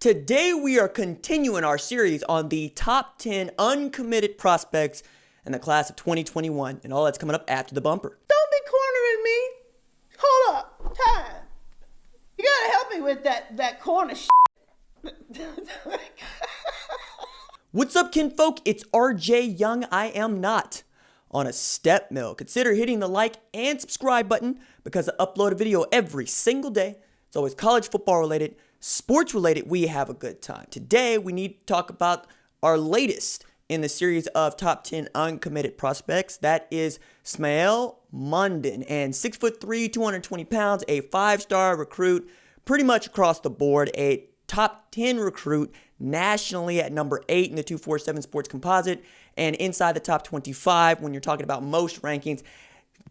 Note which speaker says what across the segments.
Speaker 1: Today we are continuing our series on the top 10 uncommitted prospects in the class of 2021 and all that's coming up after the bumper.
Speaker 2: Don't be cornering me. Hold up. Time. You gotta help me with that corner shit.
Speaker 1: What's up, kinfolk? It's RJ Young. I am not on a step mill. Consider hitting the like and subscribe button because I upload a video every single day. It's always college football related, sports related. We have a good time. Today, we need to talk about our latest in the series of top 10 uncommitted prospects. That is Smael Mondon, and 6'3", 220 pounds, a 5-star recruit, pretty much across the board, a top 10 recruit nationally at number 8 in the 247 Sports Composite, and inside the top 25 when you're talking about most rankings.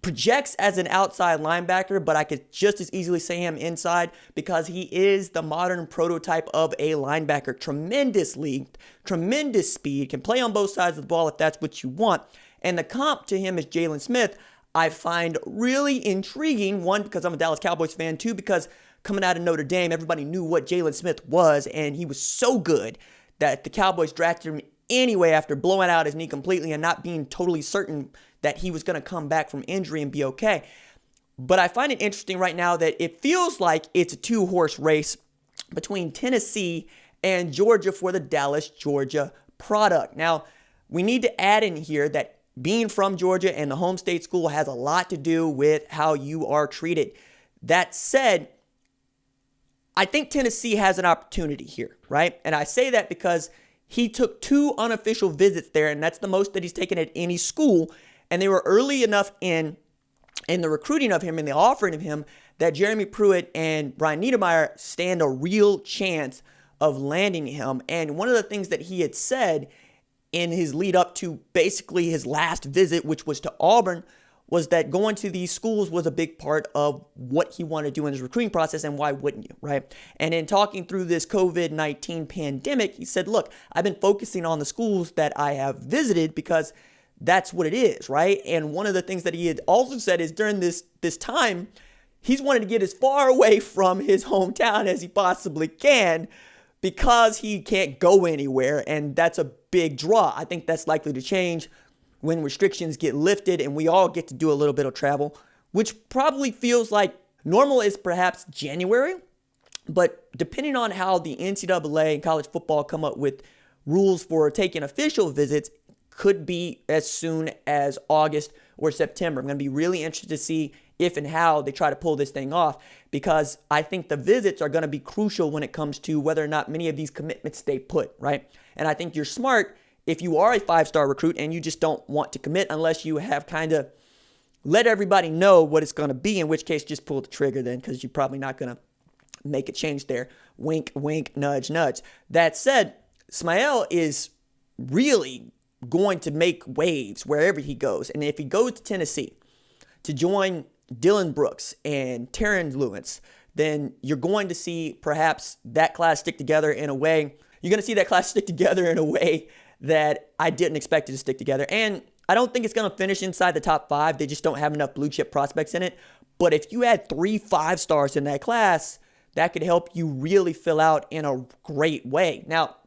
Speaker 1: Projects as an outside linebacker, but I could just as easily say him inside because he is the modern prototype of a linebacker. Tremendous length, tremendous speed, can play on both sides of the ball if that's what you want. And the comp to him is Jalen Smith, I find really intriguing. One, because I'm a Dallas Cowboys fan. Two, because coming out of Notre Dame, everybody knew what Jalen Smith was, and he was so good that the Cowboys drafted him anyway after blowing out his knee completely and not being totally certain that he was going to come back from injury and be okay. But I find it interesting right now that it feels like it's a two-horse race between Tennessee and Georgia for the Dallas-Georgia product. Now, we need to add in here that being from Georgia and the home state school has a lot to do with how you are treated. That said, I think Tennessee has an opportunity here, right? And I say that because he took 2 unofficial visits there, and that's the most that he's taken at any school. And they were early enough in the recruiting of him and the offering of him that Jeremy Pruitt and Brian Niedermeyer stand a real chance of landing him. And one of the things that he had said in his lead up to basically his last visit, which was to Auburn, was that going to these schools was a big part of what he wanted to do in his recruiting process, and why wouldn't you, right? And in talking through this COVID-19 pandemic, he said, look, I've been focusing on the schools that I have visited because that's what it is, right? And one of the things that he had also said is during this time, he's wanted to get as far away from his hometown as he possibly can because he can't go anywhere, and that's a big draw. I think that's likely to change when restrictions get lifted and we all get to do a little bit of travel, which probably feels like normal is perhaps January, but depending on how the NCAA and college football come up with rules for taking official visits, could be as soon as August or September. I'm going to be really interested to see if and how they try to pull this thing off, because I think the visits are going to be crucial when it comes to whether or not many of these commitments stay put, right? And I think you're smart if you are a 5-star recruit and you just don't want to commit unless you have kind of let everybody know what it's going to be, in which case just pull the trigger then, because you're probably not going to make a change there. Wink, wink, nudge, nudge. That said, Smael is really going to make waves wherever he goes. And if he goes to Tennessee to join Dylan Brooks and Terrence Lewis, then you're going to see perhaps that class stick together in a way. You're going to see that class stick together in a way that I didn't expect it to stick together. And I don't think it's going to finish inside the top 5. They just don't have enough blue chip prospects in it. But if you had 3 5-stars in that class, that could help you really fill out in a great way. Now,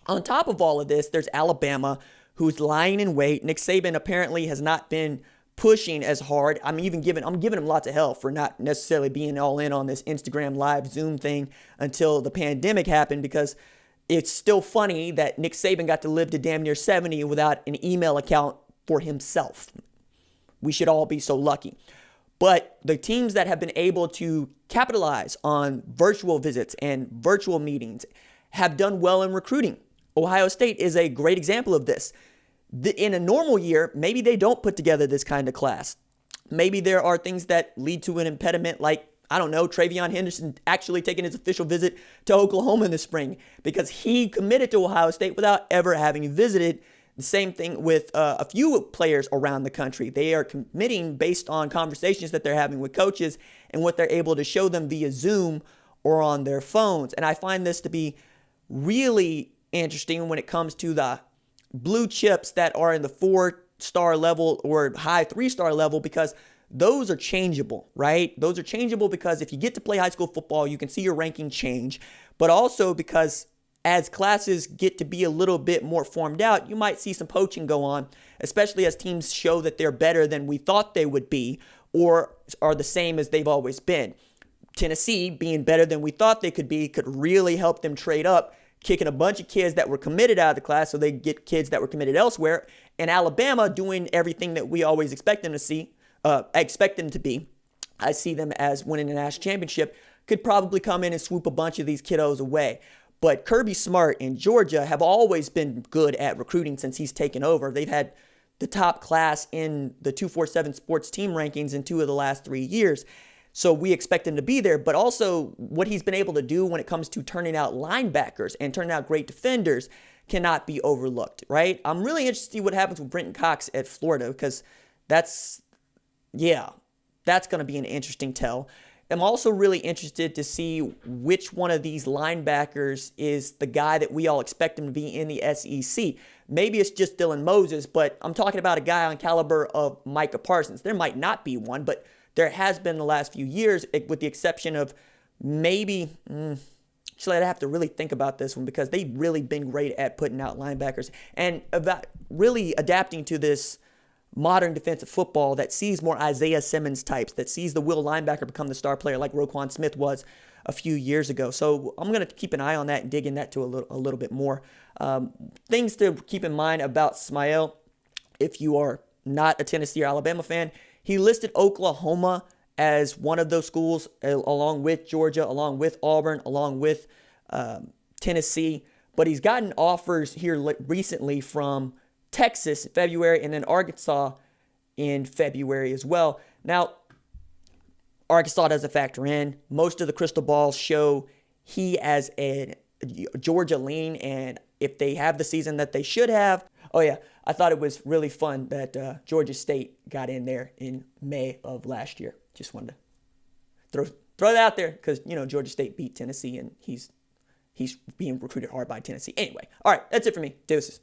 Speaker 1: on top of all of this, there's Alabama, who's lying in wait. Nick Saban apparently has not been pushing as hard. I'm giving him lots of hell for not necessarily being all in on this Instagram live Zoom thing until the pandemic happened, because it's still funny that Nick Saban got to live to damn near 70 without an email account for himself. We should all be so lucky. But the teams that have been able to capitalize on virtual visits and virtual meetings have done well in recruiting. Ohio State is a great example of this. In a normal year, maybe they don't put together this kind of class. Maybe there are things that lead to an impediment, like, I don't know, Travion Henderson actually taking his official visit to Oklahoma in the spring because he committed to Ohio State without ever having visited. The same thing with a few players around the country. They are committing based on conversations that they're having with coaches and what they're able to show them via Zoom or on their phones. And I find this to be really interesting when it comes to the blue chips that are in the 4-star level or high 3-star level, because those are changeable, right? Those are changeable because if you get to play high school football, you can see your ranking change, but also because as classes get to be a little bit more formed out, you might see some poaching go on, especially as teams show that they're better than we thought they would be or are the same as they've always been. Tennessee, being better than we thought they could be, could really help them trade up, kicking a bunch of kids that were committed out of the class so they get kids that were committed elsewhere. And Alabama doing everything that we always expect them to be. I see them as winning a national championship, could probably come in and swoop a bunch of these kiddos away. But Kirby Smart and Georgia have always been good at recruiting since he's taken over. They've had the top class in the 247 sports team rankings in 2 of the last 3 years. So we expect him to be there, but also what he's been able to do when it comes to turning out linebackers and turning out great defenders cannot be overlooked, right? I'm really interested to see what happens with Brenton Cox at Florida because that's going to be an interesting tell. I'm also really interested to see which one of these linebackers is the guy that we all expect him to be in the SEC. Maybe it's just Dylan Moses, but I'm talking about a guy on caliber of Micah Parsons. There might not be one, but there has been the last few years, with the exception of maybe, actually I'd have to really think about this one because they've really been great at putting out linebackers and about really adapting to this modern defensive football that sees more Isaiah Simmons types, that sees the will linebacker become the star player like Roquan Smith was a few years ago. So I'm going to keep an eye on that and dig in that to a little bit more. Things to keep in mind about Smael, if you are not a Tennessee or Alabama fan, he listed Oklahoma as one of those schools, along with Georgia, along with Auburn, along with Tennessee. But he's gotten offers here recently from Texas in February and then Arkansas in February as well. Now, Arkansas doesn't factor in. Most of the crystal balls show he as a Georgia lean, and if they have the season that they should have, I thought it was really fun that Georgia State got in there in May of last year. Just wanted to throw that out there because, Georgia State beat Tennessee and he's being recruited hard by Tennessee. Anyway, all right, that's it for me. Deuces.